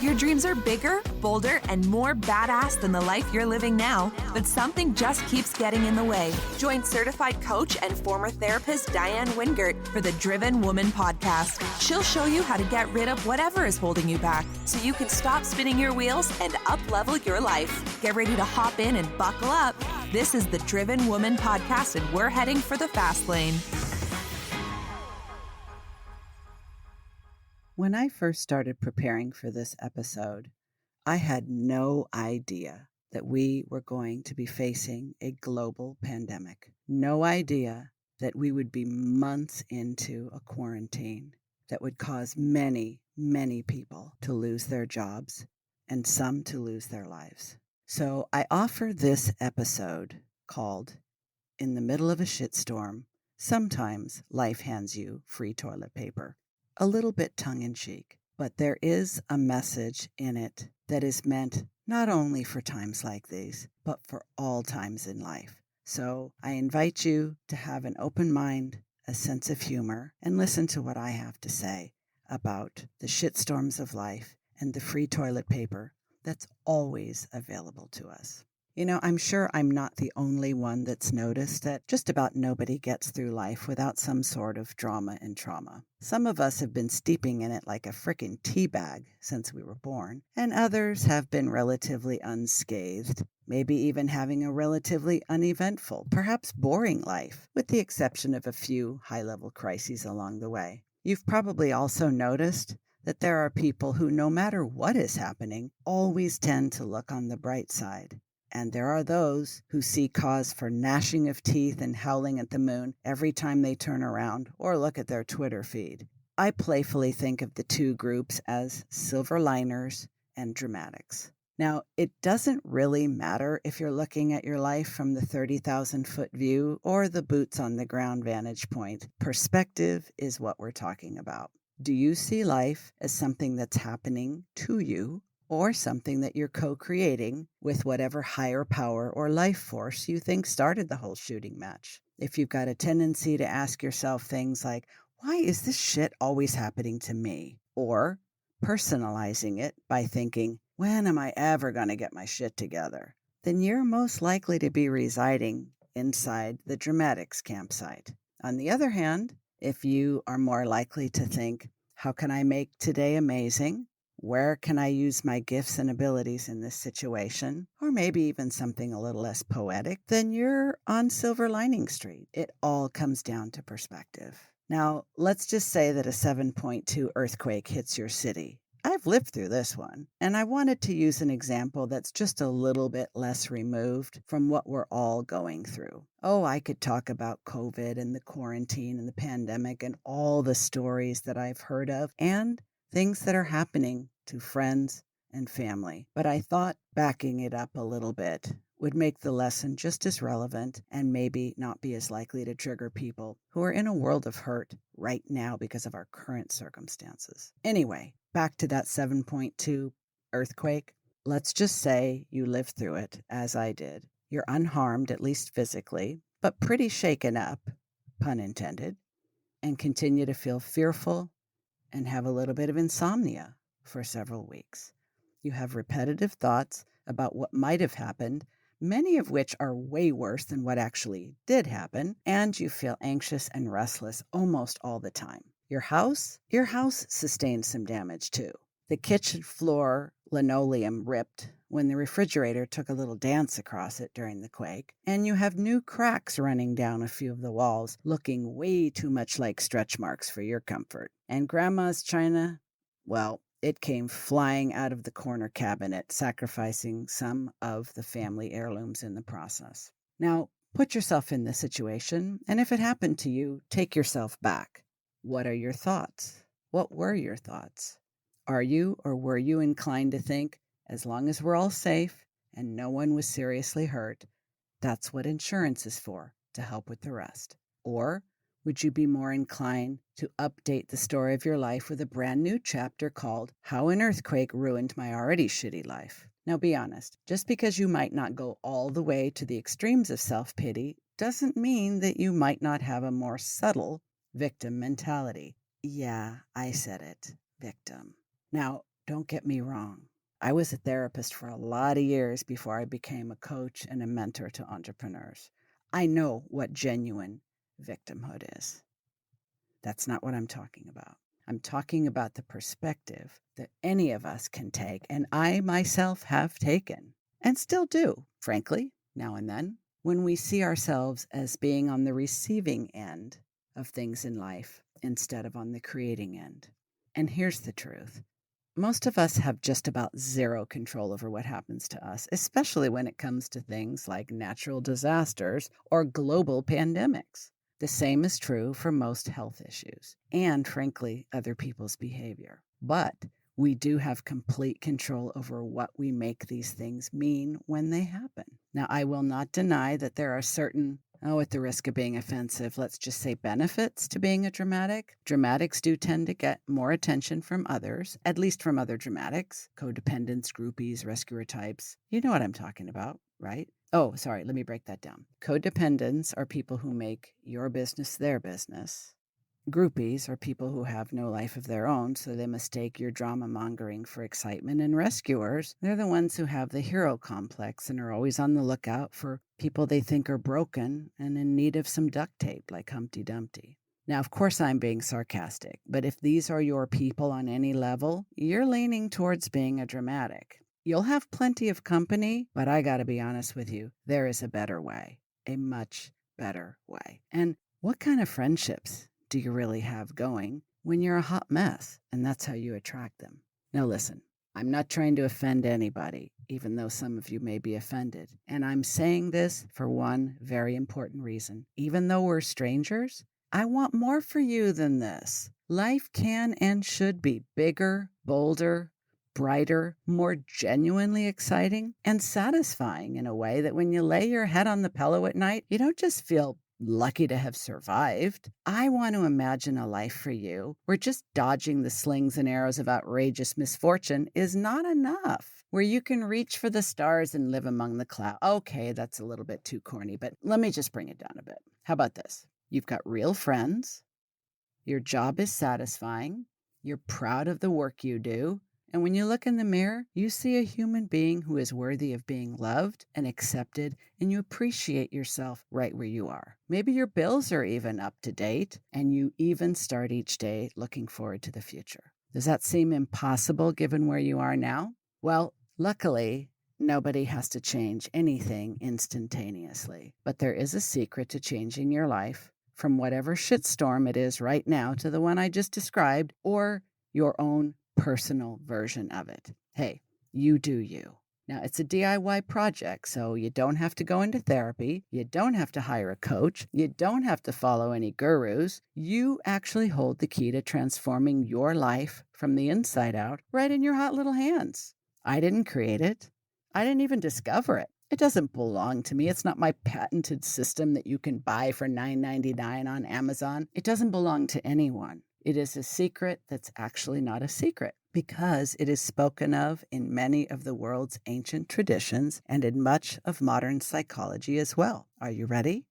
Your dreams are bigger, bolder, and more badass than the life you're living now, but something just keeps getting in the way. Join certified coach and former therapist Diane Wingert for the Driven Woman podcast. She'll show you how to get rid of whatever is holding you back so you can stop spinning your wheels and up-level your life. Get ready to hop in and buckle up. This is the Driven Woman podcast, and we're heading for the fast lane. When I first started preparing for this episode, I had no idea that we were going to be facing a global pandemic. No idea that we would be months into a quarantine that would cause many, many people to lose their jobs and some to lose their lives. So I offer this episode called In the Middle of a Shitstorm, Sometimes Life Hands You Free Toilet Paper. A little bit tongue-in-cheek, but there is a message in it that is meant not only for times like these, but for all times in life. So I invite you to have an open mind, a sense of humor, and listen to what I have to say about the shitstorms of life and the free toilet paper that's always available to us. You know, I'm sure I'm not the only one that's noticed that just about nobody gets through life without some sort of drama and trauma. Some of us have been steeping in it like a frickin' tea bag since we were born, and others have been relatively unscathed, maybe even having a relatively uneventful, perhaps boring life, with the exception of a few high-level crises along the way. You've probably also noticed that there are people who, no matter what is happening, always tend to look on the bright side. And there are those who see cause for gnashing of teeth and howling at the moon every time they turn around or look at their Twitter feed. I playfully think of the two groups as silver liners and dramatics. Now, it doesn't really matter if you're looking at your life from the 30,000-foot view or the boots-on-the-ground vantage point. Perspective is what we're talking about. Do you see life as something that's happening to you, or something that you're co-creating with whatever higher power or life force you think started the whole shooting match? If you've got a tendency to ask yourself things like, why is this shit always happening to me? Or personalizing it by thinking, when am I ever going to get my shit together? Then you're most likely to be residing inside the dramatics campsite. On the other hand, if you are more likely to think, how can I make today amazing? Where can I use my gifts and abilities in this situation? Or maybe even something a little less poetic, then you're on Silver Lining Street. It all comes down to perspective. Now, let's just say that a 7.2 earthquake hits your city. I've lived through this one, and I wanted to use an example that's just a little bit less removed from what we're all going through. Oh, I could talk about COVID and the quarantine and the pandemic and all the stories that I've heard of and things that are happening to friends and family. But I thought backing it up a little bit would make the lesson just as relevant and maybe not be as likely to trigger people who are in a world of hurt right now because of our current circumstances. Anyway, back to that 7.2 earthquake. Let's just say you lived through it, as I did. You're unharmed, at least physically, but pretty shaken up, pun intended, and continue to feel fearful and have a little bit of insomnia for several weeks. You have repetitive thoughts about what might have happened, many of which are way worse than what actually did happen, and you feel anxious and restless almost all the time. Your house sustained some damage too. The kitchen floor linoleum ripped when the refrigerator took a little dance across it during the quake, and you have new cracks running down a few of the walls, looking way too much like stretch marks for your comfort. And Grandma's china, well, it came flying out of the corner cabinet, sacrificing some of the family heirlooms in the process. Now, put yourself in this situation, and if it happened to you, take yourself back. What are your thoughts? What were your thoughts? Are you or were you inclined to think, as long as we're all safe and no one was seriously hurt, that's what insurance is for, to help with the rest? Or would you be more inclined to update the story of your life with a brand new chapter called How an Earthquake Ruined My Already Shitty Life? Now be honest, just because you might not go all the way to the extremes of self-pity doesn't mean that you might not have a more subtle victim mentality. Yeah, I said it, victim. Now, don't get me wrong. I was a therapist for a lot of years before I became a coach and a mentor to entrepreneurs. I know what genuine victimhood is. That's not what I'm talking about. I'm talking about the perspective that any of us can take, and I myself have taken, and still do, frankly, now and then, when we see ourselves as being on the receiving end of things in life instead of on the creating end. And here's the truth. Most of us have just about zero control over what happens to us, especially when it comes to things like natural disasters or global pandemics. The same is true for most health issues and, frankly, other people's behavior. But we do have complete control over what we make these things mean when they happen. Now, I will not deny that there are certain, at the risk of being offensive, let's just say benefits to being a dramatic. Dramatics do tend to get more attention from others, at least from other dramatics, codependents, groupies, rescuer types. You know what I'm talking about, right? Oh, sorry, let me break that down. Codependents are people who make your business their business. Groupies are people who have no life of their own, so they mistake your drama mongering for excitement. And rescuers, they're the ones who have the hero complex and are always on the lookout for people they think are broken and in need of some duct tape, like Humpty Dumpty. Now, of course, I'm being sarcastic, but if these are your people on any level, you're leaning towards being a dramatic. You'll have plenty of company, but I gotta be honest with you, there is a better way, a much better way. And what kind of friendships do you really have going when you're a hot mess? And that's how you attract them. Now listen, I'm not trying to offend anybody, even though some of you may be offended. And I'm saying this for one very important reason. Even though we're strangers, I want more for you than this. Life can and should be bigger, bolder, brighter, more genuinely exciting, and satisfying in a way that when you lay your head on the pillow at night, you don't just feel lucky to have survived. I want to imagine a life for you where just dodging the slings and arrows of outrageous misfortune is not enough, where you can reach for the stars and live among the clouds. Okay, that's a little bit too corny, but let me just bring it down a bit. How about this? You've got real friends, your job is satisfying, you're proud of the work you do, and when you look in the mirror, you see a human being who is worthy of being loved and accepted, and you appreciate yourself right where you are. Maybe your bills are even up to date, and you even start each day looking forward to the future. Does that seem impossible given where you are now? Well, luckily, nobody has to change anything instantaneously, but there is a secret to changing your life from whatever shitstorm it is right now to the one I just described, or your own personal version of it. Hey, you do you. Now, it's a DIY project, so you don't have to go into therapy. You don't have to hire a coach. You don't have to follow any gurus. You actually hold the key to transforming your life from the inside out right in your hot little hands. I didn't create it. I didn't even discover it. It doesn't belong to me. It's not my patented system that you can buy for $9.99 on Amazon. It doesn't belong to anyone. It is a secret that's actually not a secret because it is spoken of in many of the world's ancient traditions and in much of modern psychology as well. Are you ready?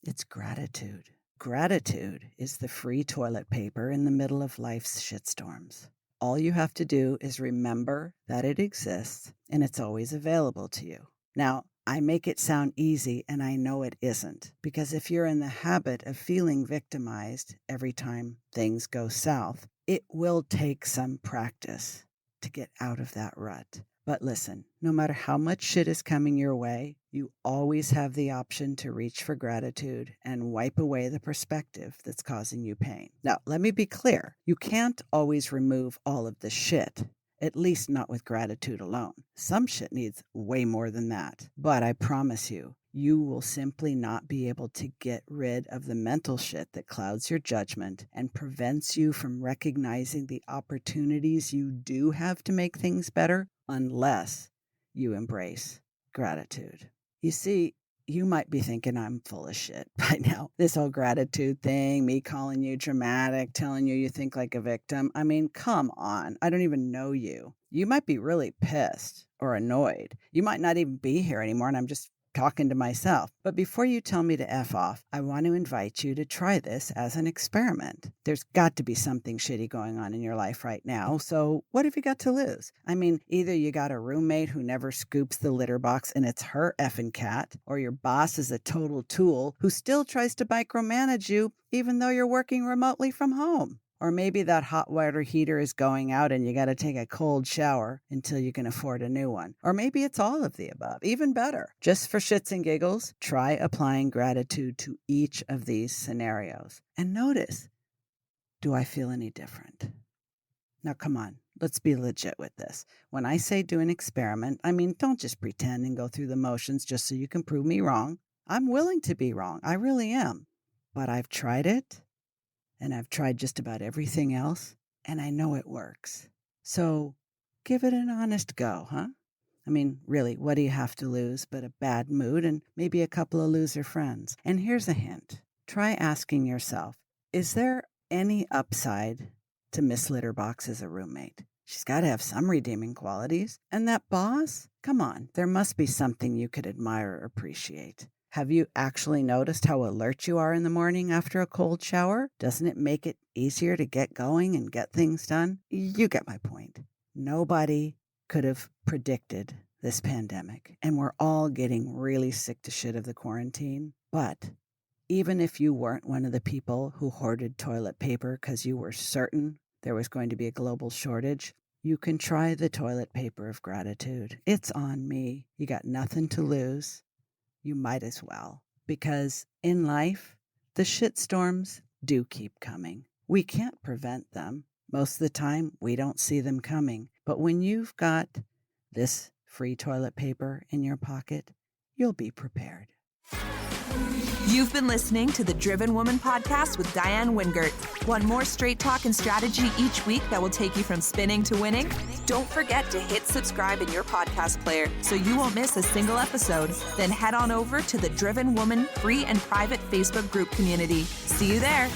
It's gratitude. Gratitude is the free toilet paper in the middle of life's shitstorms. All you have to do is remember that it exists and it's always available to you. Now, I make it sound easy, and I know it isn't, because if you're in the habit of feeling victimized every time things go south, it will take some practice to get out of that rut. But listen, no matter how much shit is coming your way, you always have the option to reach for gratitude and wipe away the perspective that's causing you pain. Now, let me be clear. You can't always remove all of the shit. At least not with gratitude alone. Some shit needs way more than that. But I promise you, you will simply not be able to get rid of the mental shit that clouds your judgment and prevents you from recognizing the opportunities you do have to make things better unless you embrace gratitude. You see, you might be thinking I'm full of shit by now. This whole gratitude thing, me calling you dramatic, telling you think like a victim. I mean, come on. I don't even know you. You might be really pissed or annoyed. You might not even be here anymore, and I'm just talking to myself. But before you tell me to F off, I want to invite you to try this as an experiment. There's got to be something shitty going on in your life right now, so what have you got to lose? I mean, either you got a roommate who never scoops the litter box and it's her effing cat, or your boss is a total tool who still tries to micromanage you even though you're working remotely from home. Or maybe that hot water heater is going out and you got to take a cold shower until you can afford a new one. Or maybe it's all of the above. Even better. Just for shits and giggles, try applying gratitude to each of these scenarios. And notice, do I feel any different? Now, come on, let's be legit with this. When I say do an experiment, I mean, don't just pretend and go through the motions just so you can prove me wrong. I'm willing to be wrong. I really am. But I've tried it. And I've tried just about everything else, and I know it works. So give it an honest go, huh? I mean, really, what do you have to lose but a bad mood and maybe a couple of loser friends? And here's a hint. Try asking yourself, is there any upside to Miss Litterbox as a roommate? She's got to have some redeeming qualities. And that boss? Come on, there must be something you could admire or appreciate. Have you actually noticed how alert you are in the morning after a cold shower? Doesn't it make it easier to get going and get things done? You get my point. Nobody could have predicted this pandemic, and we're all getting really sick to shit of the quarantine. But even if you weren't one of the people who hoarded toilet paper because you were certain there was going to be a global shortage, you can try the toilet paper of gratitude. It's on me. You got nothing to lose. You might as well, because in life, the shitstorms do keep coming. We can't prevent them. Most of the time, we don't see them coming. But when you've got this free toilet paper in your pocket, you'll be prepared. You've been listening to the Driven Woman podcast with Diane Wingert. Want more straight talk and strategy each week that will take you from spinning to winning? Don't forget to hit subscribe in your podcast player so you won't miss a single episode. Then head on over to the Driven Woman free and private Facebook group community. See you there.